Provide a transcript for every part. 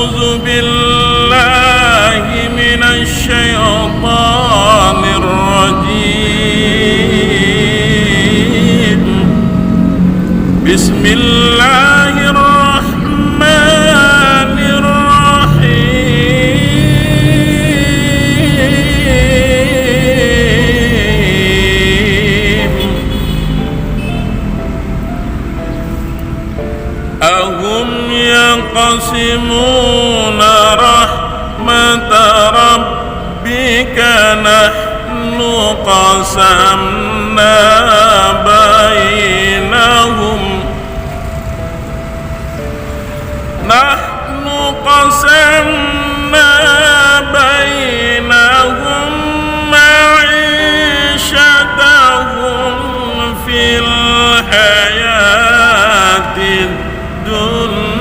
أعوذ بالله من الشيطان الرجيم. بسم الله الرحمن الرحيم. أهم يقسمون رحمة ربك نحن قسمنا بينهم معيشتهم في الحياة الدنيا.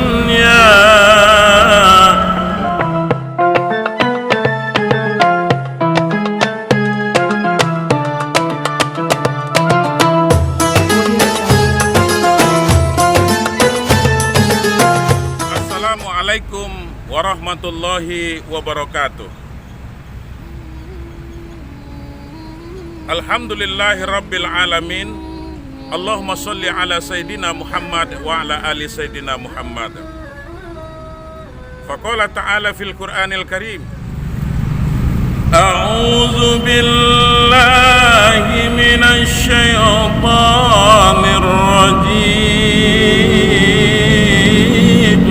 Assalamualaikum warahmatullahi wabarakatuh. Alhamdulillahi rabbil alamin. Allahumma sholli ala Sayyidina Muhammad wa ala ali Sayyidina Muhammad. Faqala ta'ala fil Qur'anil Karim, A'udzu billahi minasy syaithanir rajim.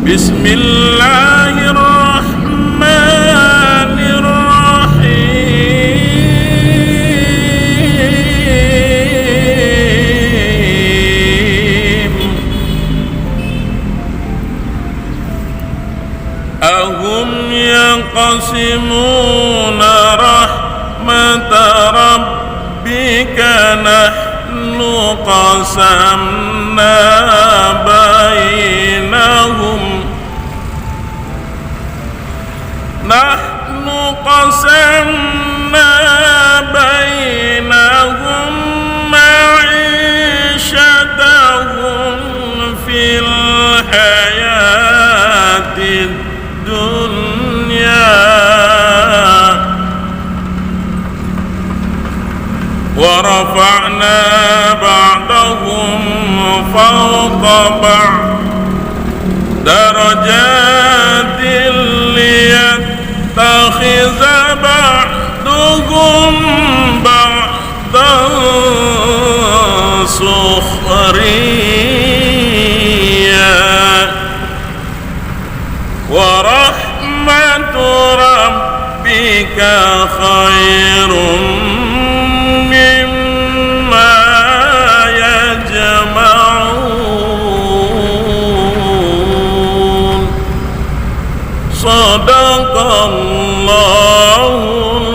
Bismillahirrahmanirrahim. Ahum yaqsimuna rahmata rabbika nahnu qasamna bainahum ma'ishatahum fil hayatid dunya wa rafa'na ba'dahum fawqa ba'd darajatin liyattakhidha ba'duhum ba'dan sukhriya wa rahmatu rabbika khairum mimma yajma'un. Sadaqallahul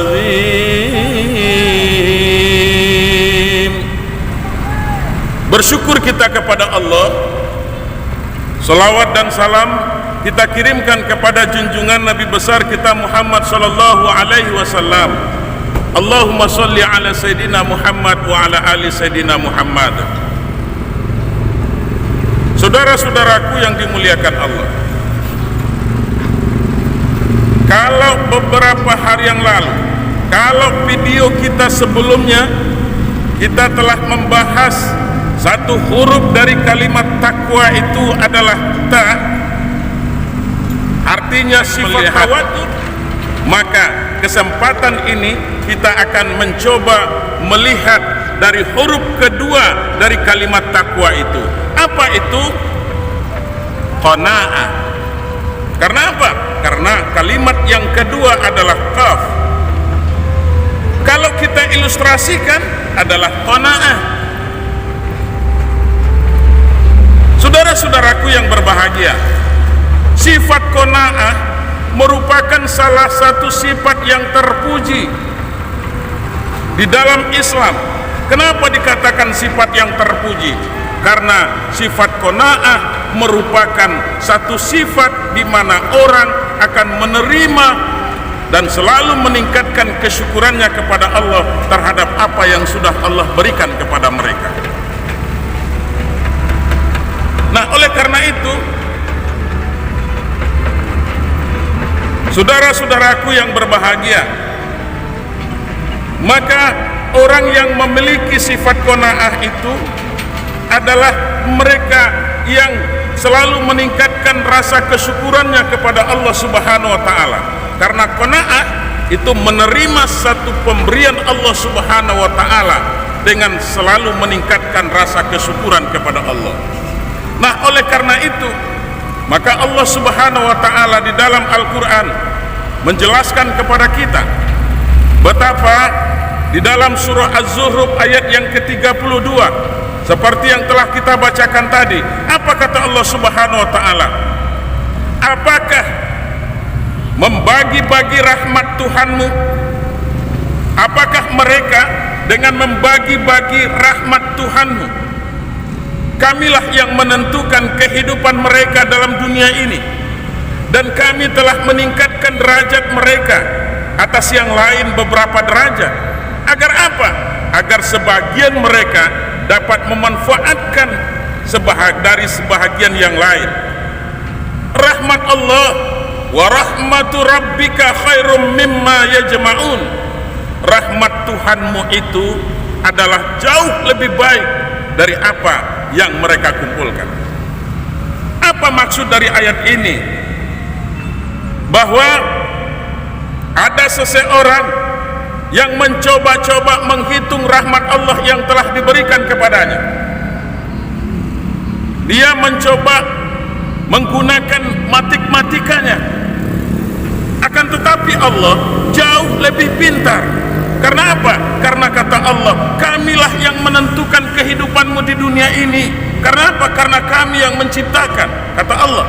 azim. Bersyukur kita kepada Allah. Salawat dan salam kita kirimkan kepada junjungan Nabi besar kita Muhammad sallallahu alaihi wasallam. Allahumma sholli ala Sayyidina Muhammad wa ala ali Sayyidina Muhammad. Saudara-saudaraku yang dimuliakan Allah, kalau beberapa hari yang lalu, kalau video kita sebelumnya, kita telah membahas satu huruf dari kalimat takwa itu adalah ta, artinya sifat tawadud. Maka kesempatan ini kita akan mencoba melihat dari huruf kedua dari kalimat takwa itu. Apa itu? Qanaah. Karena apa? Karena kalimat yang kedua adalah qaf. Kalau kita ilustrasikan adalah qanaah. Saudara-saudaraku yang berbahagia, sifat qanaah merupakan salah satu sifat yang terpuji di dalam Islam. Kenapa dikatakan sifat yang terpuji? Karena sifat qanaah merupakan satu sifat di mana orang akan menerima dan selalu meningkatkan kesyukurannya kepada Allah terhadap apa yang sudah Allah berikan kepada mereka. Nah, oleh karena itu Saudara-saudaraku yang berbahagia, maka orang yang memiliki sifat qanaah itu adalah mereka yang selalu meningkatkan rasa kesyukurannya kepada Allah Subhanahu wa taala. Karena qanaah itu menerima satu pemberian Allah Subhanahu wa taala dengan selalu meningkatkan rasa kesyukuran kepada Allah. Nah, oleh karena itu, maka Allah Subhanahu wa taala di dalam Al-Qur'an menjelaskan kepada kita betapa di dalam surah Az-Zukhruf ayat yang ke-32, seperti yang telah kita bacakan tadi, apa kata Allah Subhanahu wa taala? Apakah membagi-bagi rahmat Tuhanmu? Apakah mereka dengan membagi-bagi rahmat Tuhanmu, Kamilah yang menentukan kehidupan mereka dalam dunia ini, dan kami telah meningkatkan derajat mereka atas yang lain beberapa derajat. Agar apa? Agar sebagian mereka dapat memanfaatkan dari sebahagian yang lain. Rahmat Allah wa rahmatu rabbika khairum mimma yajma'un. Rahmat Tuhanmu itu adalah jauh lebih baik dari apa yang mereka kumpulkan. Apa maksud dari ayat ini? Bahwa ada seseorang yang mencoba-coba menghitung rahmat Allah yang telah diberikan kepadanya. Dia mencoba menggunakan matematikanya, akan tetapi Allah jauh lebih pintar. Karena apa? Karena kata Allah, kamilah yang menentukan kehidupanmu di dunia ini. Karena apa? Karena kami yang menciptakan. Kata Allah,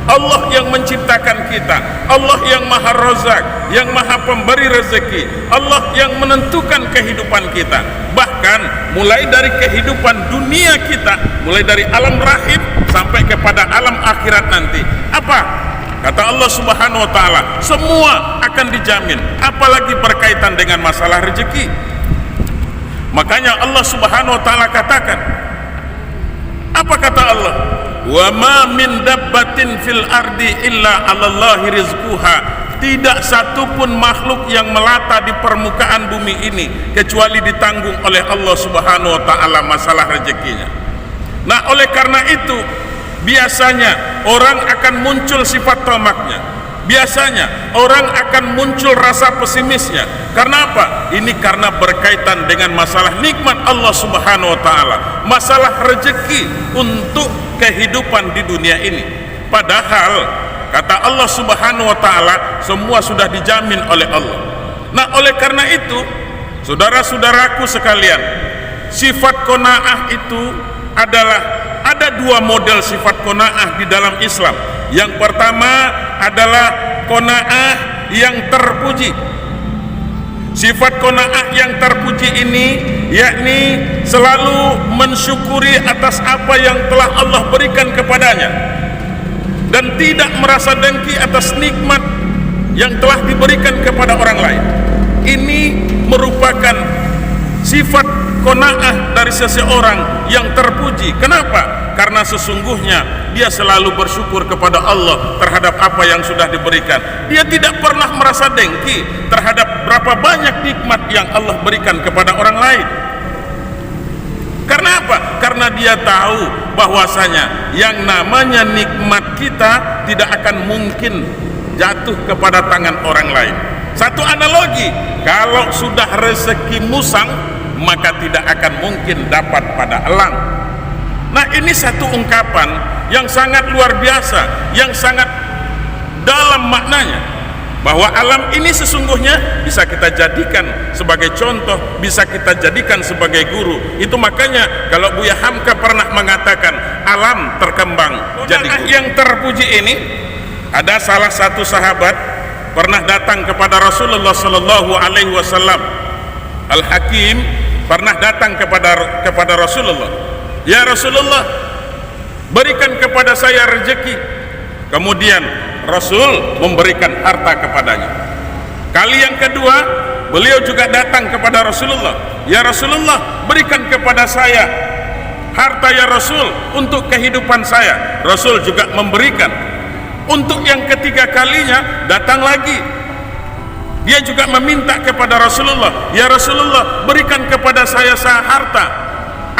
Allah yang menciptakan kita, Allah yang maha razak, yang maha pemberi rezeki, Allah yang menentukan kehidupan kita. Bahkan mulai dari kehidupan dunia kita, mulai dari alam rahim sampai kepada alam akhirat nanti. Apa? Kata Allah Subhanahu wa taala, semua akan dijamin, apalagi berkaitan dengan masalah rezeki. Makanya Allah Subhanahu wa taala katakan, apa kata Allah? Wa ma min dabbatin fil ardi illa 'alallahi rizquha. Tidak satupun makhluk yang melata di permukaan bumi ini kecuali ditanggung oleh Allah Subhanahu wa taala masalah rezekinya. Nah, oleh karena itu biasanya orang akan muncul sifat tamaknya. Biasanya orang akan muncul rasa pesimisnya. Karena apa? Ini karena berkaitan dengan masalah nikmat Allah Subhanahu wa taala, masalah rezeki untuk kehidupan di dunia ini. Padahal kata Allah Subhanahu wa taala, semua sudah dijamin oleh Allah. Nah, oleh karena itu, saudara-saudaraku sekalian, sifat qanaah itu adalah, ada dua model sifat qanaah di dalam Islam. Yang pertama adalah qanaah yang terpuji. Sifat qanaah yang terpuji ini yakni selalu mensyukuri atas apa yang telah Allah berikan kepadanya dan tidak merasa dengki atas nikmat yang telah diberikan kepada orang lain. Ini merupakan sifat qanaah dari seseorang yang terpuji. Kenapa? Karena sesungguhnya dia selalu bersyukur kepada Allah terhadap apa yang sudah diberikan. Dia tidak pernah merasa dengki terhadap berapa banyak nikmat yang Allah berikan kepada orang lain. Karena apa? Karena dia tahu bahwasanya yang namanya nikmat kita tidak akan mungkin jatuh kepada tangan orang lain. Satu analogi, kalau sudah rezeki musang, maka tidak akan mungkin dapat pada elang. Nah, ini satu ungkapan yang sangat luar biasa, yang sangat dalam maknanya, bahwa alam ini sesungguhnya bisa kita jadikan sebagai contoh, bisa kita jadikan sebagai guru. Itu makanya kalau Buya Hamka pernah mengatakan alam terkembang jadi guru. Yang terpuji ini, ada salah satu sahabat pernah datang kepada Rasulullah sallallahu alaihi wasallam. Al-Hakim pernah datang kepada Rasulullah, ya Rasulullah, berikan kepada saya rezeki. Kemudian Rasul memberikan harta kepadanya. Kali yang kedua, beliau juga datang kepada Rasulullah, ya Rasulullah, berikan kepada saya harta ya Rasul untuk kehidupan saya. Rasul juga memberikan. Untuk yang ketiga kalinya datang lagi. Dia juga meminta kepada Rasulullah, "Ya Rasulullah, berikan kepada saya harta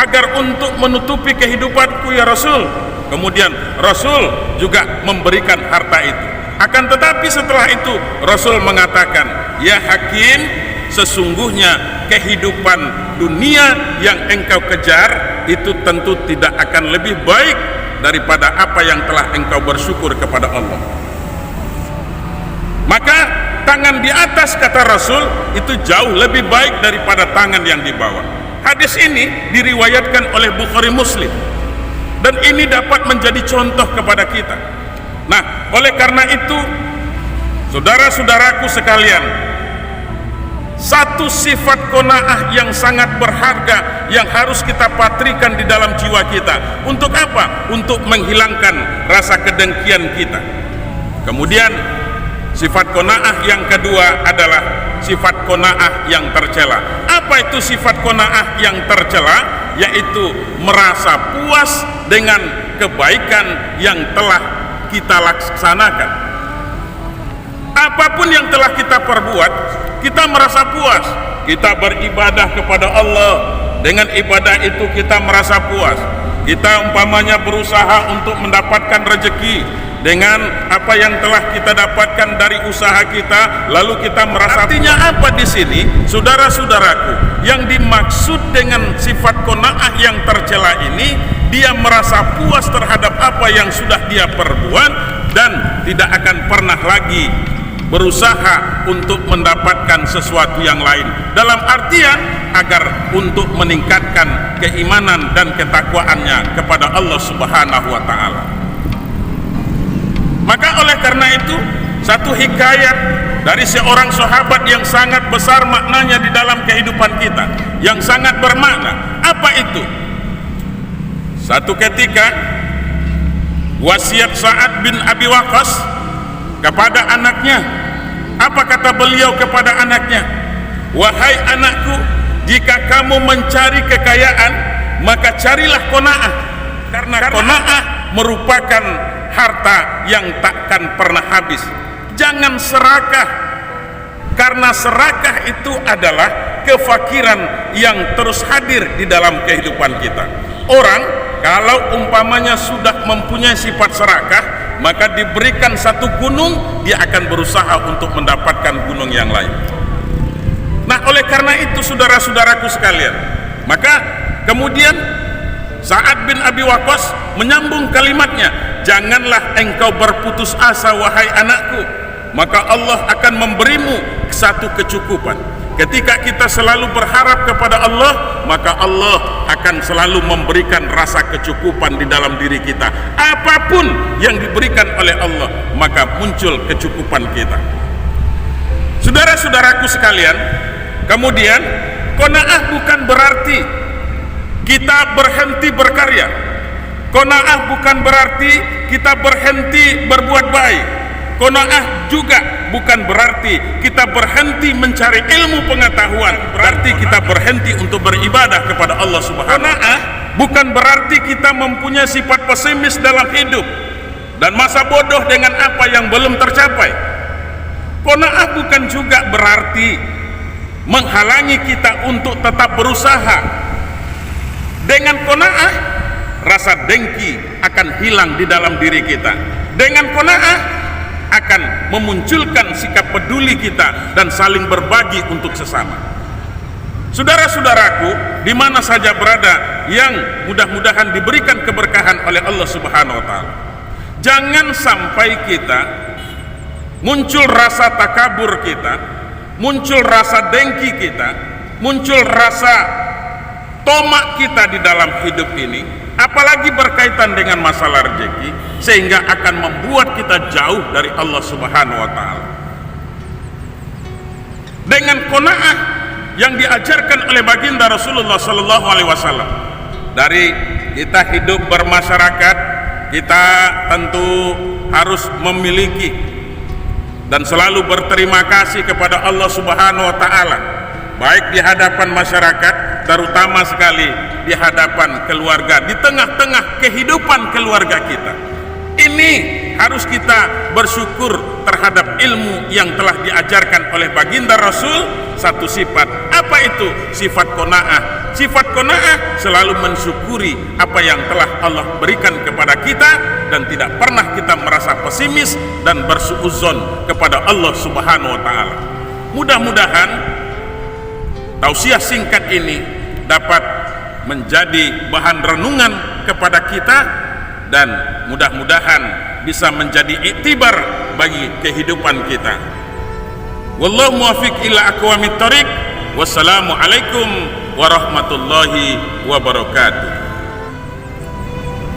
agar untuk menutupi kehidupanku ya Rasul." Kemudian Rasul juga memberikan harta itu. Akan tetapi setelah itu Rasul mengatakan, "Ya Hakim, sesungguhnya kehidupan dunia yang engkau kejar itu tentu tidak akan lebih baik daripada apa yang telah engkau bersyukur kepada Allah." Maka tangan di atas, kata Rasul, itu jauh lebih baik daripada tangan yang di bawah. Hadis ini diriwayatkan oleh Bukhari Muslim, dan ini dapat menjadi contoh kepada kita. Nah, oleh karena itu, saudara-saudaraku sekalian, satu sifat qanaah yang sangat berharga yang harus kita patrikan di dalam jiwa kita. Untuk apa? Untuk menghilangkan rasa kedengkian kita. Kemudian sifat qanaah yang kedua adalah sifat qanaah yang tercela. Apa itu sifat qanaah yang tercela? Yaitu merasa puas dengan kebaikan yang telah kita laksanakan. Apapun yang telah kita perbuat, kita merasa puas. Kita beribadah kepada Allah, dengan ibadah itu kita merasa puas. Kita umpamanya berusaha untuk mendapatkan rezeki dengan apa yang telah kita dapatkan dari usaha kita, lalu kita merasa. Artinya apa di sini, saudara-saudaraku? Yang dimaksud dengan sifat qanaah yang tercela ini, dia merasa puas terhadap apa yang sudah dia perbuat dan tidak akan pernah lagi berusaha untuk mendapatkan sesuatu yang lain, dalam artian agar untuk meningkatkan keimanan dan ketakwaannya kepada Allah Subhanahu wa ta'ala. Maka oleh karena itu, satu hikayat dari seorang sahabat yang sangat besar maknanya di dalam kehidupan kita, yang sangat bermakna. Apa itu? Satu ketika wasiat Sa'ad bin Abi Waqqas kepada anaknya. Apa kata beliau kepada anaknya? "Wahai anakku, jika kamu mencari kekayaan, maka carilah qanaah, karena qanaah merupakan harta yang takkan pernah habis. Jangan serakah, karena serakah itu adalah kefakiran yang terus hadir di dalam kehidupan kita. Orang kalau umpamanya sudah mempunyai sifat serakah, maka diberikan satu gunung, dia akan berusaha untuk mendapatkan gunung yang lain. Nah, oleh karena itu saudara-saudaraku sekalian, maka kemudian Sa'ad bin Abi Waqqas menyambung kalimatnya, "Janganlah engkau berputus asa wahai anakku, maka Allah akan memberimu satu kecukupan." Ketika kita selalu berharap kepada Allah, maka Allah akan selalu memberikan rasa kecukupan di dalam diri kita. Apapun yang diberikan oleh Allah, maka muncul kecukupan kita. Saudara-saudaraku sekalian, kemudian qanaah bukan berarti kita berhenti berkarya. Qanaah bukan berarti kita berhenti berbuat baik. Qanaah juga bukan berarti kita berhenti mencari ilmu pengetahuan, berarti kita berhenti untuk beribadah kepada Allah Subhanahu wa ta'ala. Qanaah bukan berarti kita mempunyai sifat pesimis dalam hidup dan masa bodoh dengan apa yang belum tercapai. Qanaah bukan juga berarti menghalangi kita untuk tetap berusaha. Dengan qanaah, rasa dengki akan hilang di dalam diri kita. Dengan qanaah akan memunculkan sikap peduli kita dan saling berbagi untuk sesama. Saudara-saudaraku, di mana saja berada, yang mudah-mudahan diberikan keberkahan oleh Allah Subhanahu wa ta'ala, jangan sampai kita muncul rasa takabur kita, muncul rasa dengki kita, muncul rasa tomak kita di dalam hidup ini, apalagi berkaitan dengan masalah rezeki, sehingga akan membuat kita jauh dari Allah Subhanahu wa ta'ala. Dengan qanaah yang diajarkan oleh baginda Rasulullah sallallahu alaihi wasallam, dari kita hidup bermasyarakat, kita tentu harus memiliki dan selalu berterima kasih kepada Allah Subhanahu wa ta'ala, baik di hadapan masyarakat, terutama sekali di hadapan keluarga, di tengah-tengah kehidupan keluarga kita. Ini harus kita bersyukur terhadap ilmu yang telah diajarkan oleh baginda Rasul. Satu sifat, apa itu? Sifat qanaah. Sifat qanaah selalu mensyukuri apa yang telah Allah berikan kepada kita dan tidak pernah kita merasa pesimis dan bersuudzon kepada Allah Subhanahu wa taala. Mudah-mudahan tausiah singkat ini dapat menjadi bahan renungan kepada kita dan mudah-mudahan bisa menjadi iktibar bagi kehidupan kita. Wallahu muwaffiq ila aqwamit thoriq. Wassalamu alaikum warahmatullahi wabarakatuh.